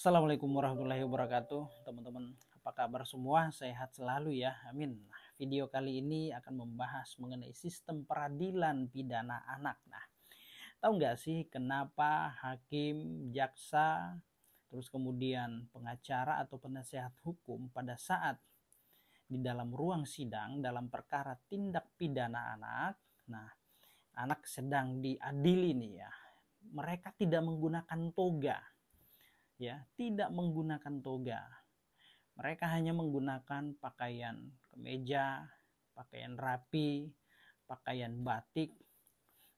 Assalamualaikum warahmatullahi wabarakatuh, teman-teman. Apa kabar semua? Sehat selalu ya, amin. Video kali ini akan membahas mengenai sistem peradilan pidana anak. Tahu nggak sih kenapa hakim, jaksa, terus kemudian pengacara atau penasehat hukum pada saat di dalam ruang sidang dalam perkara tindak pidana anak, anak sedang diadili nih ya, mereka tidak menggunakan toga, ya, tidak menggunakan toga. Mereka hanya menggunakan pakaian kemeja, pakaian rapi, pakaian batik.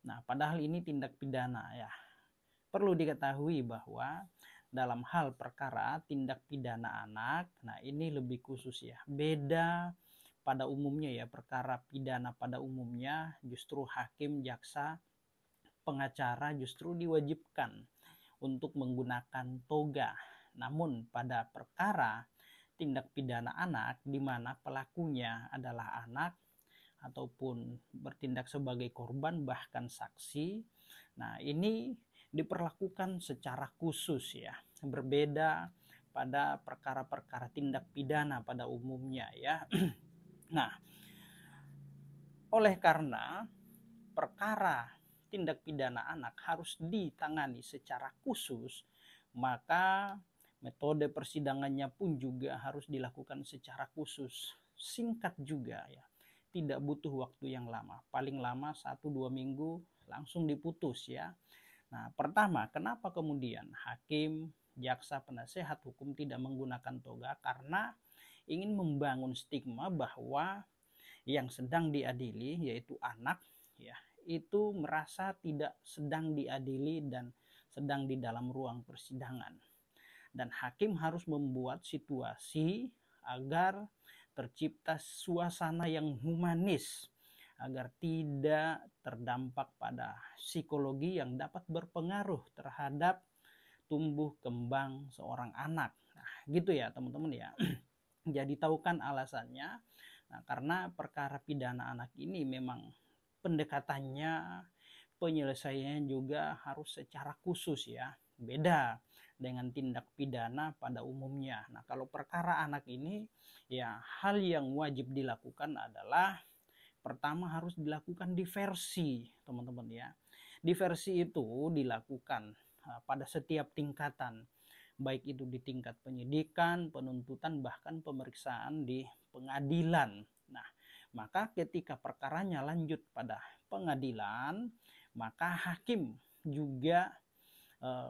Padahal ini tindak pidana ya. Perlu diketahui bahwa dalam hal perkara tindak pidana anak, ini lebih khusus ya. Beda pada umumnya ya, perkara pidana pada umumnya justru hakim, jaksa, pengacara justru diwajibkan untuk menggunakan toga. Namun pada perkara tindak pidana anak di mana pelakunya adalah anak ataupun bertindak sebagai korban bahkan saksi, ini diperlakukan secara khusus ya, berbeda pada perkara-perkara tindak pidana pada umumnya ya. Oleh karena perkara tindak pidana anak harus ditangani secara khusus, maka metode persidangannya pun juga harus dilakukan secara khusus. Singkat juga ya, tidak butuh waktu yang lama, paling lama 1-2 minggu langsung diputus ya. Pertama, kenapa kemudian hakim, jaksa, penasehat hukum tidak menggunakan toga? Karena ingin membangun stigma bahwa yang sedang diadili, yaitu anak ya, itu merasa tidak sedang diadili dan sedang di dalam ruang persidangan. Dan hakim harus membuat situasi agar tercipta suasana yang humanis, agar tidak terdampak pada psikologi yang dapat berpengaruh terhadap tumbuh kembang seorang anak. Gitu ya teman-teman ya. Jadi tahu kan alasannya. Karena perkara pidana anak ini memang pendekatannya, penyelesaiannya juga harus secara khusus ya. Beda dengan tindak pidana pada umumnya. Kalau perkara anak ini ya, hal yang wajib dilakukan adalah pertama harus dilakukan diversi, teman-teman ya. Diversi itu dilakukan pada setiap tingkatan, baik itu di tingkat penyidikan, penuntutan, bahkan pemeriksaan di pengadilan. Maka ketika perkaranya lanjut pada pengadilan, maka hakim juga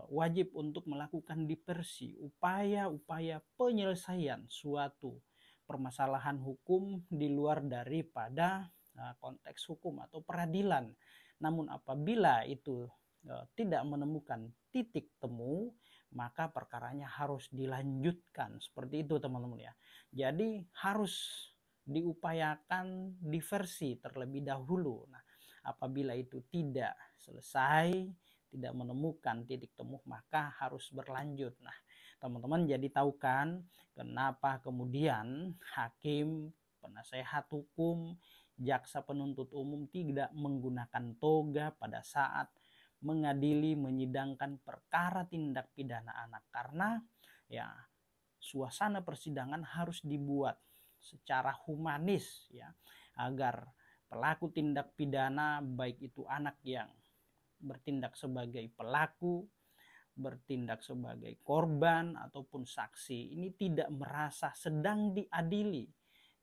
wajib untuk melakukan diversi, upaya-upaya penyelesaian suatu permasalahan hukum di luar daripada konteks hukum atau peradilan. Namun apabila itu tidak menemukan titik temu, maka perkaranya harus dilanjutkan. Seperti itu teman-teman ya. Jadi harus diupayakan diversi terlebih dahulu. Apabila itu tidak selesai, tidak menemukan titik temu, maka harus berlanjut. Teman-teman jadi tahu kan kenapa kemudian hakim, penasehat hukum, jaksa penuntut umum tidak menggunakan toga pada saat mengadili, menyidangkan perkara tindak pidana anak. Karena ya, suasana persidangan harus dibuat secara humanis ya, agar pelaku tindak pidana, baik itu anak yang bertindak sebagai pelaku, bertindak sebagai korban ataupun saksi, ini tidak merasa sedang diadili,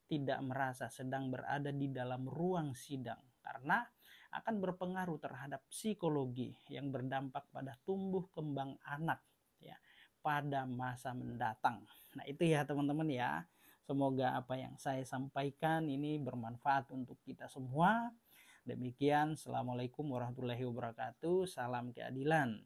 tidak merasa sedang berada di dalam ruang sidang, karena akan berpengaruh terhadap psikologi yang berdampak pada tumbuh kembang anak ya pada masa mendatang. Itu ya teman-teman ya. Semoga apa yang saya sampaikan ini bermanfaat untuk kita semua. Demikian, Assalamualaikum warahmatullahi wabarakatuh. Salam keadilan.